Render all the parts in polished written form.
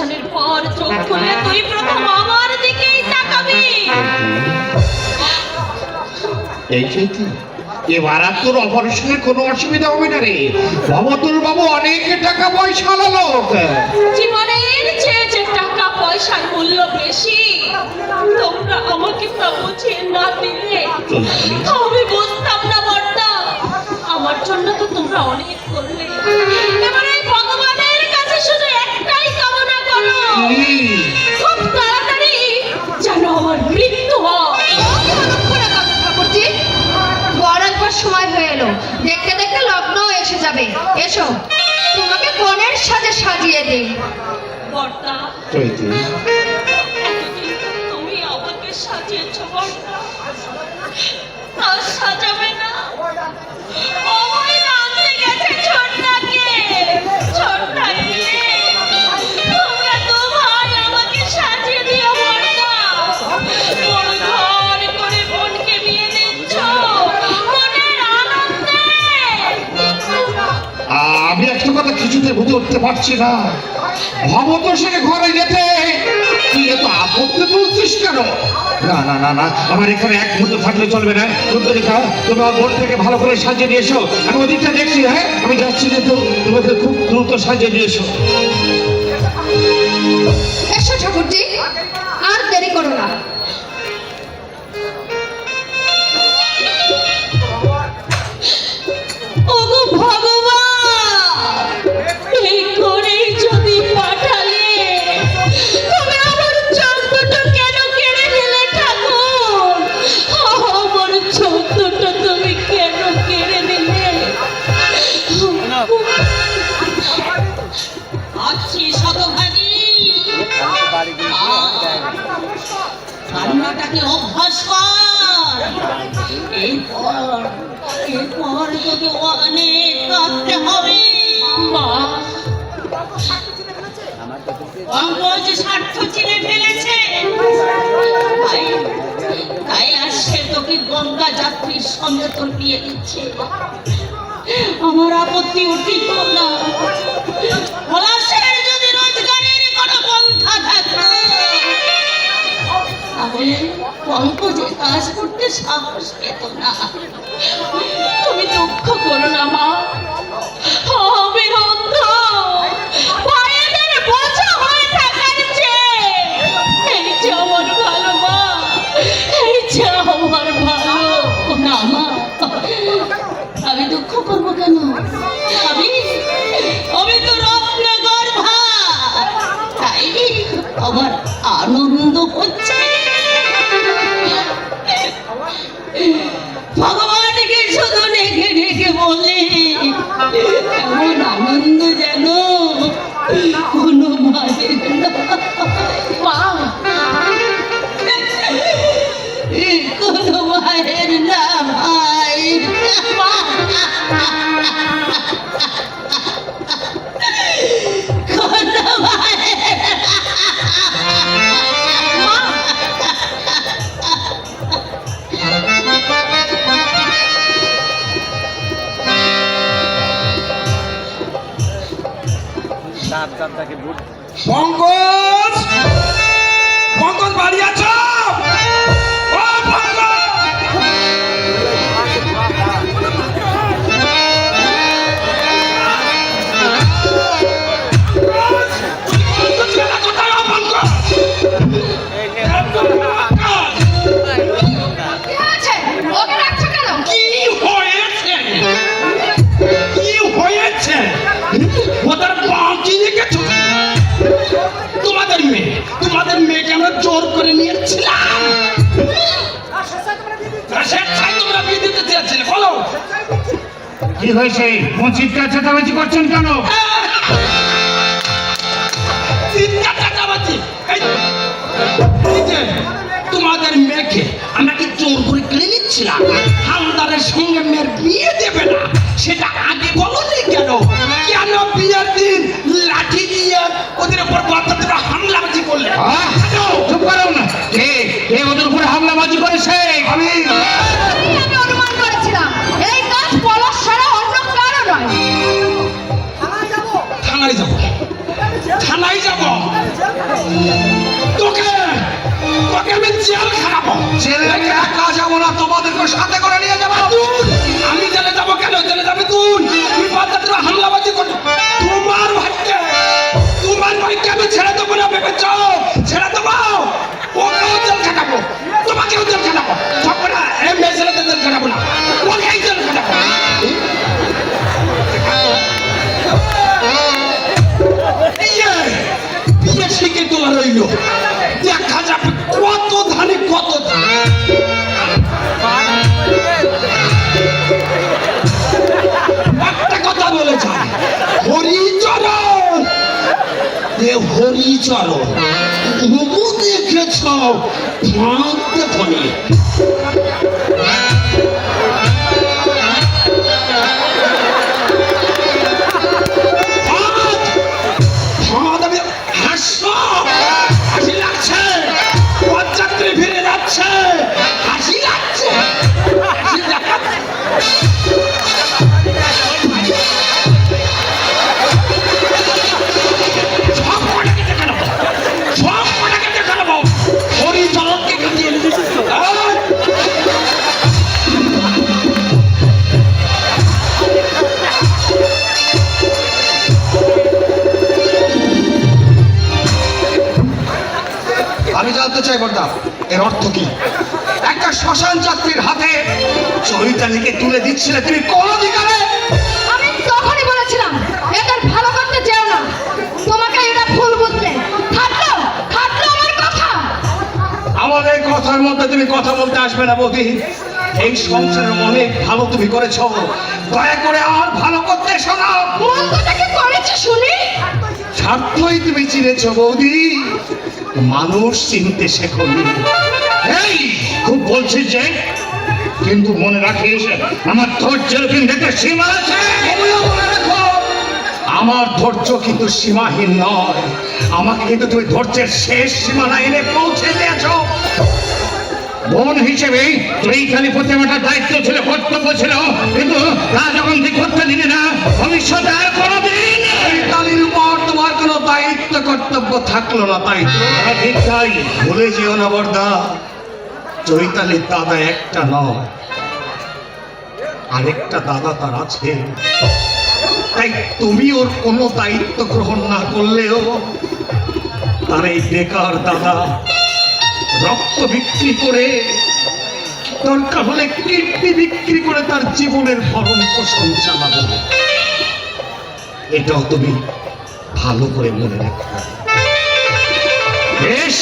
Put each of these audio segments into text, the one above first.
অপারেশনের পর চোখ খুলে তুই প্রথম আমার দিকেই তাকাবি। এই চৈতি, এবার আর তোর অপারেশনের কোনো অসুবিধা হবে না রে। ভবতুল বাবু অনেক টাকা পয়সা লোক। জীবনের চেয়ে যে টাকা পয়সার মূল্য বেশি, তোমরা আমাকে তা বুঝিয়ে না দিলে আমি বুঝতাম না বর্দা। আমার জন্য তো তোমরা অনেক করলে, এবার এই ভগবানের কাছে শুধু একটাই কামনা করো, খুব তাড়াতাড়ি যেন আমার মৃত্যু হয়। সময় হয়ে এলো, দেখতে দেখতে লগ্ন এসে যাবে। এসো, তোমাকে কোণের সাজে সাজিয়ে দিই। বর্দা, চৈতি, এতদিন তুমি আমাকে সাজিয়েছো বর্দা, আর সাজাবে না? ওই রাতে গেছে ছোটটাকে, ছোটটা এলে তোমরা দু ভাই আমাকে সাজিয়ে দিও বর্দা। বড় ঘর করে বোনকে বিয়ে দিচ্ছ মনের আনন্দে। আমি একটা কথা কিছুতে বুঝে উঠতে পারছি না। ভবতোষের ঘরে যেতে তুই এত আপত্তি তুলছিস কেন? না না না না, আমার এখানে এক মুহূর্ত থাকলে চলবে না। সুন্দরিকা, তোমার বোন থেকে ভালো করে সাজিয়ে নিয়ে এসো। আমি ওদিকটা দেখছি। হ্যাঁ, আমি যাচ্ছি, কিন্তু তোমাকে খুব দ্রুত সাজিয়ে নিয়ে এসো। এসো ঠাকুরজি, আর দেরি করো না। ওগো ভগবান, এই করেই যদি পাঠালে, তবে আমার চোখ দুটো কেন কেড়ে নিলে ঠাকুর? আমার চোখ দুটো তুমি কেন কেড়ে নিলে? আছি শতভাগী, রান্নাটাকে অভ্যাস কর। এরপর তোকে অনেক কাঁদতে হবে। পঙ্কজ স্বার্থ চিনে ফেলেছে, তাই আর সে তোকে গঙ্গা যাত্রীর সঙ্গে তোর বিয়ে দিচ্ছে। আমার আপত্তি উঠিত না। পলাশের যদি রোজগারের কোনো পন্থা থাকতো, তাহলে পঙ্কজের কাজ করতে সাহস পেত না। তুমি দুঃখ করো না মা, আমি অন্ধ। ভাইদের বোঝা হয়ে থাকার চেয়ে এই যে আমার ভালো মা, এই যে আমার ভালো না মা, আমি দুঃখ করবো কেন? আমি তো রত্নগর্ভা, তাই আমার আনন্দ হচ্ছে। ভগবানকে শুধু ডেকে ডেকে বলে, এমন আনন্দ যেন কোনো মায়ের না, কোনো মায়ের না ভাই। কোনো মায়ের পঙ্কজ, পঙ্কজ বাড়ি আছো? ও পঙ্কজ, কোথায় ও পঙ্কজ? কি হয়েছে? ওকে রাখছো কেন? কি হয়েছে? কি হয়েছে? ওদের বাঁচি দেখেছো? তোমাদের মেয়েকে আমরা জোর করে নিয়েছিলাম। স্বেচ্ছায় তোমরা বিয়ে দিতে চেয়েছিলে, বলো কি হয়েছে? চিৎকার চেঁচামেচি করছেন কেন? চিৎকার চেঁচামেচি? এই যে তোমাদের মেয়েকে আমরা কি জোর করে কিনে নিচ্ছিলাম? হামদারের সঙ্গে মেয়ের বিয়ে দেবে না, সেটা আগে বলোনি কেন? কেন বিয়ের দিন লাঠি দিয়ে ওদের উপর হামলাবাজি করলে? চুপ করো না। কে কে ওদের উপরে হামলাবাজি করেছে? আমি অনুমান করেছিলাম এই কাজ পলাশ ছাড়া অন্য কারো নয়। থানায় যাব, থানায় যাব। জেল খাটাবো। ছেলে আমি একা যাবো না, তোমাদেরকে সাথে করে নিয়ে যাবো। তুই, আমি জেলে যাবো কেন? জেলে যাবে তুই। তুই বাচ্চাদের হামলাবাজি করছো। তোমার ভাইকে আমি ছেড়ে দেবো না ভেবেছ? ছেড়ে দেবো, ওকেও জেল খাটাবো, তোমাকেও জেল খাটাবো। সব না এই মেয়ে ছেলেদের জেল খাটাবো না, ওকেই জেল খাটাবো। বিয়ে শিখে তোলা রইল, দেখা যাবে কত ধানে কত ধান। একটা কথা বলে যায়, হরিচরণ এ হরিচরণ তবু দেখেছ ভাঙতে ফলে। হাসি লাগছে, পথযাত্রী ফিরে যাচ্ছে, হাসি লাগছে, হাসি দেখাচ্ছে। আমি জানতে চাই বর্দা, এর অর্থ কি? একটা শ্মশান যাত্রীর হাতে চৈতালিকে তুলে দিচ্ছিলে তুমি কোন অধিকারে? আমি তখনই বলেছিলাম এদের ভালো করতে চেও না, তোমাকে এটা ভুল বুঝলে। খাটলো আমার কথা। আমাদের কথার মধ্যে তুমি কথা বলতে আসবে না বৌদি। এই সংসারের অনেক ভালো তুমি করেছো, দয়া করে আর ভালো করতে শোনাও। মন্দটাকে করেছে শুনি। স্বার্থই তুমি চিনেছো বৌদি, মানুষ চিনতে শেখনি। এই খুব বলছিস যে, কিন্তু মনে রাখিস আমার ধৈর্যের কিন্তু একটা সীমা আছে। মনে রাখো, আমার ধৈর্য কিন্তু সীমাহীন নয়। আমাকে কিন্তু তুমি ধৈর্যের শেষ সীমানা এনে পৌঁছে দিয়েছো। বোন হিসেবে তুই খালি প্রতি আমার দায়িত্ব ছিল, কর্তব্য ছিল, কিন্তু তা যখন তুই করতে দিলি না, ভবিষ্যতে আর কোনোদিন তালির উপর তোমার কোনো দায়িত্ব কর্তব্য থাকলো না। তাই ঠিক তাই, ভুলে যেও না বর্দা, চৈতালির দাদা একটা নয়, আরেকটা দাদা তার আছে। তাই তুমি ওর কোনো দায়িত্ব গ্রহণ না করলেও তার এই বেকার দাদা রক্ত বিক্রি করে, দরকার হলে কিডনি বিক্রি করে তার জীবনের ভরণ পোষণ চালাবো। এটাও তুমি ভালো করে মনে রাখবে। বেশ,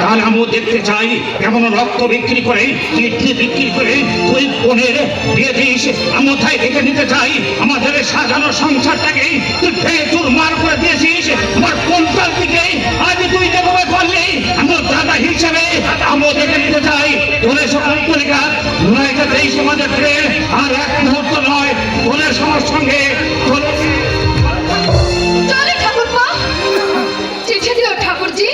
তাহলে আমিও দেখতে চাই কেমন রক্ত বিক্রি করে, কিডনি বিক্রি করে তুই বোনের বিয়ে দিস। আমি কোথায় দেখে নিতে চাই আমাদের সাজানো সংসারটাকে তুই ভেঙে চুরমার করে দিয়েছিস। আমার কোনটার দিকে আজ তুই যেভাবে করলি, আমার দাদা হিসেবে আমিও দেখে নিতে চাই তোদের সকল তরিকা নয়টা এই সমাজের ট্রেন আর এক মুহূর্ত নয় তোদের সবার সঙ্গে চলে ঠাকুরপো, চিঠি দিও ঠাকুরজি।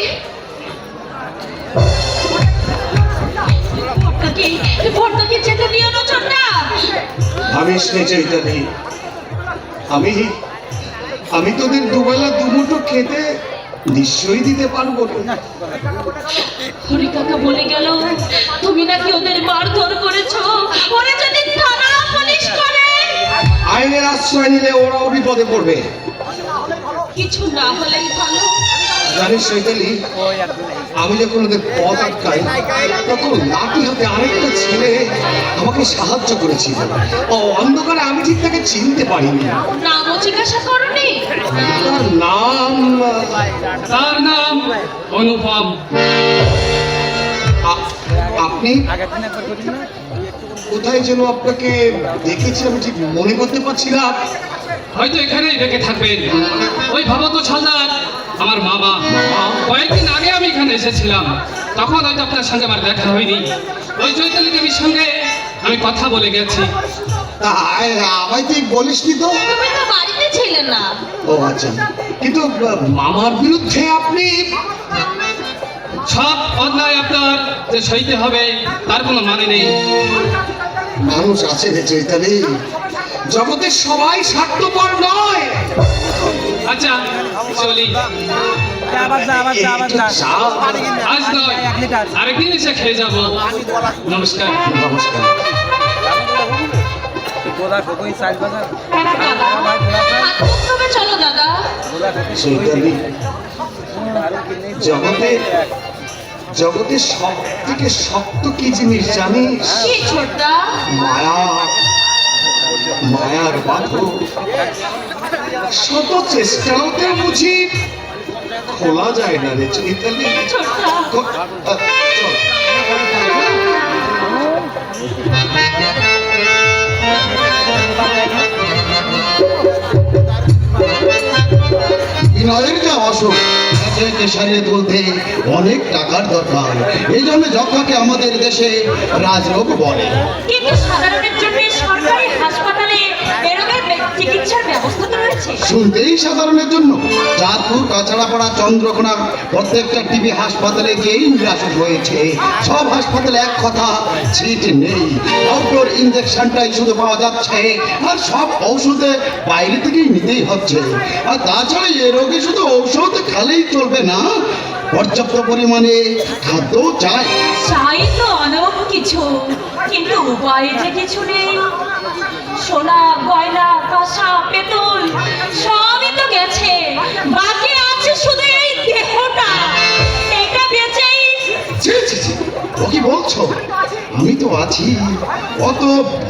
ভর্তাকে যেতে দিও না চন্ডা। ভাবিস নে চৈতালি, আমি তোদের দুবেলা দুমুঠো খেতে নিশ্চয়ই দিতে পারবো না। হরি কাকা বলে গেল তুমি নাকি ওদের মারধর করেছো। ওরা যদি থানা পুলিশ করে, আইনের আশ্রয় নিলে ওরাও বিপদে পড়বে। কিছু না হলেই ভালো। জানিস চৈতালি, আমি যখন ওদের পথ আটকাই তখন লাঠি হাতে আরেকটা ছেলে আমাকে সাহায্য করেছিল। অন্ধকারে আমি ঠিক তাকে চিনতে পারিনি। নামও জিজ্ঞাসা করনি? তার নাম অনুপম। আপনি কোথায় যেন আপনাকে দেখেছি, আমি ঠিক মনে করতে পারছি না। হয়তো এখানেই রেখে থাকবেন। ওই ভাবত ছালদার আমার মামা। কয়েকদিন আগে আমি এখানে এসেছিলাম, তখন হয়তো আপনার সঙ্গে আমার দেখা হয়নি। ওই চৈতালি দেবীর সঙ্গে আমি কথা বলে গেছি। আমায় তুই বলিসনি তো? তুমি তো বাড়িতে ছিলে না। ও আচ্ছা, কিন্তু মামার বিরুদ্ধে আপনি সব অন্যায় আপনার যে সইতে হবে তার কোনো মানে নেই। মানুষ আছে রে চৈতালি, জগতের সবাই স্বার্থপর নয়। আচ্ছা চলি। আবার যা আবার যা আবার যা আজ নয় আরেকদিন এসে খেয়ে যাবো। নমস্কার। নমস্কার। গোদা কই সাইজ বাজার তবে চলো দাদা। চৈতালি, জগতের সব থেকে শক্ত কি জিনিস জানিস? কি ছোটদা? মায়া, মায়ার বাঁধন। শত চেষ্টাওতে বুঝি খোলা যায় না রে চৈতালি। ছোটদা চল। বিনয়ের যা অসুখ তাকে সারিয়ে তুলতে অনেক টাকার দরকার। এই জন্য যক্ষাকে আমাদের দেশে রাজরোগ বলে। কিন্তু সাধারণের জন্য সরকারি হাসপাতালে এরকম চিকিৎসার ব্যবস্থা তো রয়েছে। শুনতেই সাধারণের জন্য চাঁদপুর, কাছাড়াপাড়া, চন্দ্রকোনা প্রত্যেকটা টিবি হাসপাতালে গিয়েই নিরাশ হয়েছে। সব হাসপাতালে এক কথা, সিট নেই। আউটডোর ইঞ্জেকশনটাই শুধু পাওয়া যাচ্ছে, আর সব ঔষধে বাইরে থেকেই নিতেই হচ্ছে। আর তাছাড়া এ রোগে শুধু ঔষধ খালেই চলবে না, পর্যাপ্ত পরিমাণে খাদ্যও চাই। চাই তো অনেক কিছু, কিন্তু উপায় যে কিছু নেই। সোনা, গয়না, কাঁসা, পেতল সবই তো গেছে, বাকি আছে শুধু এই দেহটা। এটা বেচেই ছি ছি ছি, ও কি বলছো? আমি তো আছি, অত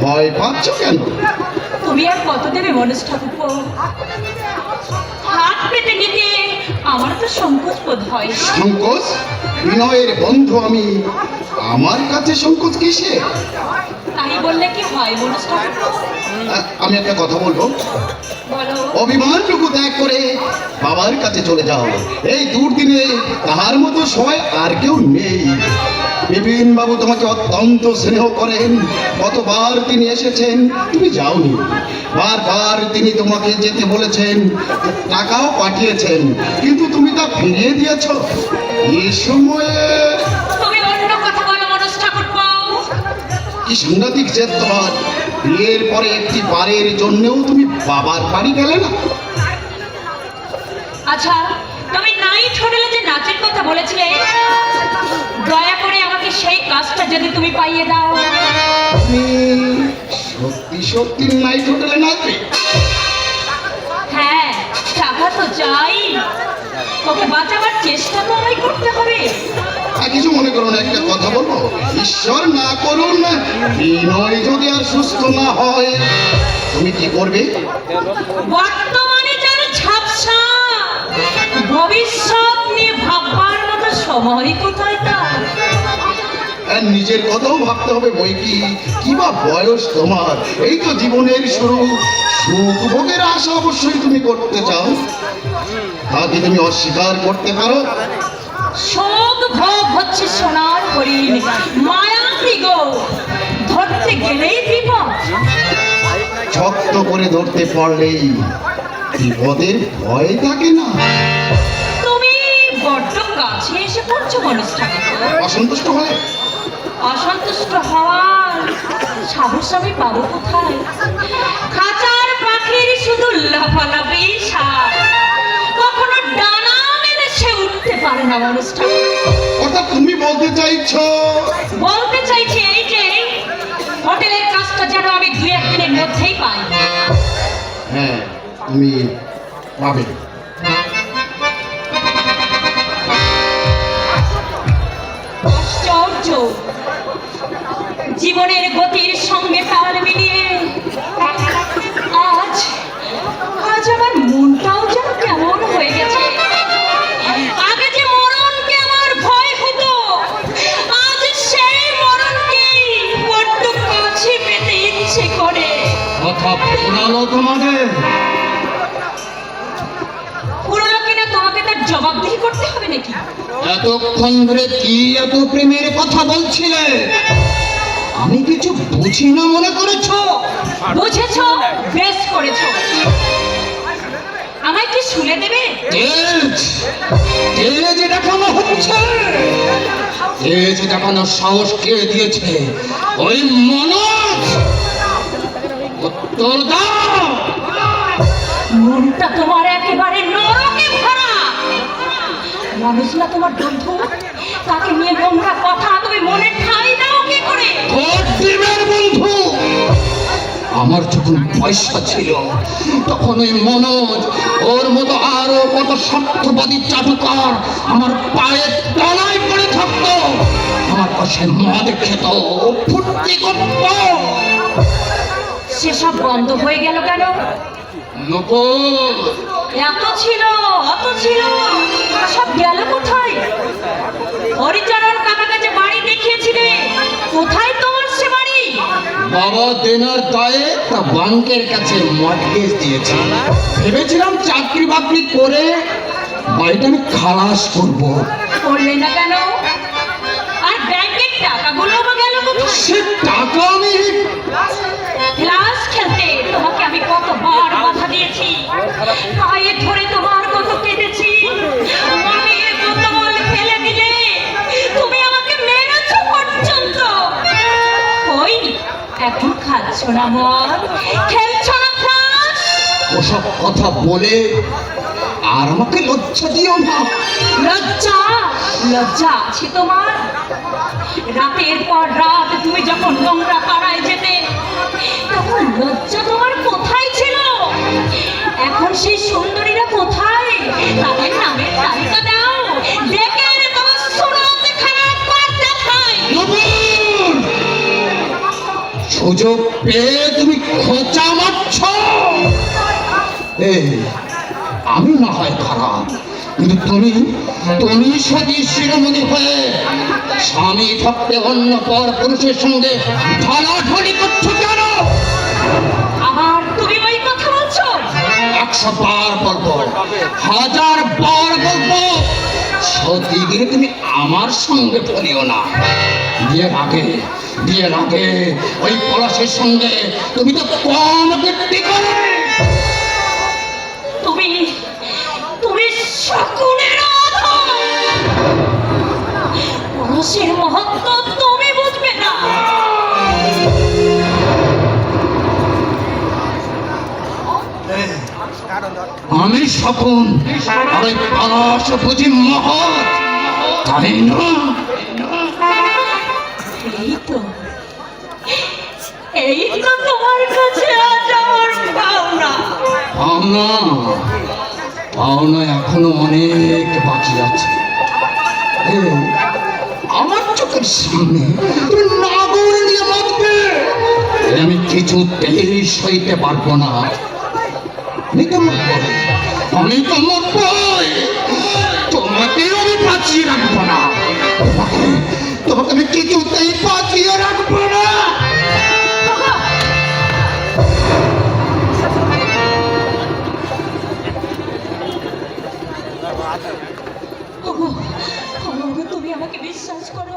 ভয় পাচ্ছ কেন? তুমি আর কত দেবে মনোজ ঠাকুর? হাত পেতে নিতে আমার তো সংকোচ বোধ হয়। সংকোচ? বিনয়ের বন্ধু আমি, আমার কাছে সংকোচ কিসে? তাই বললে কি হয় মনোজ ঠাকুর? আমি একটা কথা বলবো, বলো। অভিমানটুকু ত্যাগ করে বাবার কাছে চলে যাও। এই দুর্দিনে তাহার মতো সবাই আর কেউ নেই। বিপিন বাবু তোমাকে অত্যন্ত স্নেহ করেন, কতবার তিনি এসেছেন, তুমি যাওনি। বারবার তিনি তোমাকে যেতে বলেছেন, টাকাও পাঠিয়েছেন, কিন্তু তুমি তা ফিরিয়ে দিয়েছ। এই সময়ে তুমি অন্য কথা বলো মনোজ ঠাকুর। কি সাংঘাতিক জেদ তোমার! বিয়ের পরে একটি বারের জন্যও তুমি বাবার বাড়ি গেলে না। আচ্ছা, তুমি নাইট হোটেলে যে নাচের কথা বলেছিলে, দয়া করে আমাকে সেই কাজটা যদি তুমি পাইয়ে দাও। তুমি সত্যি সত্যি নাইট হোটেলে নাচবে? হ্যাঁ, টাকা তো চাই, ওকে বাঁচাবার চেষ্টা তো আমায় করতে হবে। আর কিছু মনে করো না, একটা কথা বলবো, ঈশ্বর না করুন বিনয় যদি আর সুস্থ না হয়, তুমি কি করবে? বর্তমানে যার ঝাপসা, ভবিষ্যৎ নিয়ে ভাববার মতো সময় কোথায় তার? আর নিজের কথাও ভাবতে হবে বই কি, কি বা বয়স তোমার, এই তো জীবনের শুরু। সুখ ভোগের আশা অবশ্যই তুমি করতে চাও, তা কি তুমি অস্বীকার করতে পারো? শোক ভোগ হচ্ছে সোনার হরিণ, মায়া মৃগ, ধরতে গেলেই বিপদ। শক্ত করে ধরতে পারলেই বিপদের ভয় থাকে না। তুমি বড্ড কাছে এসে পড়ছো মনোজ ঠাকুর। অসন্তুষ্ট হলে অসন্তুষ্ট হওয়ার সাহস আমি পাবো কোথায়? খাঁচার পাখির শুধু লাফালাফি সার, কখনো ডানা মেলে সে উঠতে পারে না মনোজ ঠাকুর। অর্থাৎ তুমি বলতে চাইছো? বলতে চাইছি এই যে, হোটেলের কাজটা যেন আমি 2-1 দিনের মধ্যেই পাই। হ্যাঁ, তুমি পাবে। আশ্চর্য, জীবনের গতির সঙ্গে তাল মিলিয়ে আজ আজ আমার মনটাও যেন কেমন হয়ে গেছে। আগে যে মরণকে আমার ভয় হতো, আজ সেই মরণকেই বড্ড কাছে পেতে ইচ্ছে করে। কথা পুরানো তোমাদের? পুরনো কিনা তোমাকে তার জবাবদিহি করতে হবে নাকি? এতক্ষণ ধরে কি এত প্রেমের কথা বলছিলে? আমি কিছু বুঝি না মনে করেছো? বুঝেছো, বেশ করেছো। আমায় কি শুনে দেবে? তেজ দেখানো হচ্ছে, তেজ দেখানো সাহস কে দিয়েছে? ওই মনোজ। উত্তর দাও। মনটা তোমার একেবারে নরকে ভরা। মানুষ না তোমার বন্ধু, তাকে নিয়ে নোংরা কথা তুমি মনে ঠাঁই দাও কি করে? তোর ডিমের বন্ধু। আমার যখন পয়সা ছিল তখন ওই মনোজ, ওর মতো আরো কত স্বার্থবাদী চাটুকার আমার পায়ের তলায় পড়ে থাকতো, আমার পাশে মদ খেত, ফুর্তি করত। সেসব বন্ধ হয়ে গেল কেন? নকুল, এত ছিল, অত ছিল, সব গেল কোথায়? হরিচরণ কাকা কাছে বাড়ি দেখিয়েছিলে, কোথায় তোমার সে বাড়ি? বাবা দেনার দায়ে তা ব্যাংকের কাছে মর্টগেজ দিয়েছে। ভেবেছিলাম চাকরি বাকরি করে বাড়িটা আমি খালাস করব। করলে না কেন? আর ব্যাংকের টাকাগুলো বা গেল কোথায়? সে টাকা আমি ক্লাস খেলতে তোমাকে আমি কতবার বাধা দিয়েছি, পায়ে ধরে তোমার কত কেঁদেছি, মনের বোতল ফেলে দিলে তুমি আমাকে মেরেছ পর্যন্ত। ওই এখন খাচ্ছ না মদ, খেলছ না ক্লাস। ওসব কথা বলে আর আমাকে লজ্জা দিও না। লজ্জা, লজ্জা আছে তোমার? রাতের পর রাত তুমি যখন নোংরা পাড়ায় যেতে, তখন লজ্জা তোমার কোথায় ছিল? এখন সেই সুন্দরীরা কোথায়? তাদের নামের তালিকা দাও, দেখে তোমার সুরতে খারাপ পাঠ দেখায়। নবুল, সুযোগ পেয়ে তুমি খোঁচা মারছ। এই, আমি না হয় খারাপ, কিন্তু তুমি তুমি সতী শিরোমণি হয়ে স্বামী থাকতে অন্য পর পুরুষের সঙ্গে ঢলাঢলি করছো কেন? আবার তুমি ওই কথা বলছো? 100 বার বলবো, 1000 বার বলবো, সতীগিরি তুমি আমার সঙ্গে বলিও না। বিয়ের আগে ওই পলাশের সঙ্গে তুমি তো কম কীর্তি করে। তুমি তুমি শকুনের অধম। পুরুষের মহত্ব তুমি বুঝবে না। আমি শকুন, আর ওই পলাশ বুঝি মহৎ, তাই না? এই তো, এই তো তোমার কাছে আজ আমার পাওনা। পাওনা, পাওনা এখনো অনেক বাকি আছে। এই, আমার চোখের সামনে তুমি নাগর নিয়ে বাঁচবে, আমি কিছুতেই সইতে পারবো না। আমি তো মরবই, আমি তো মরবই, তোমাকেও আমি বাঁচিয়ে রাখবো না, তোমাকে আমি কিছুতেই বাঁচিয়ে রাখবো না। ওগো, ওগো, তুমি আমাকে বিশ্বাস করো।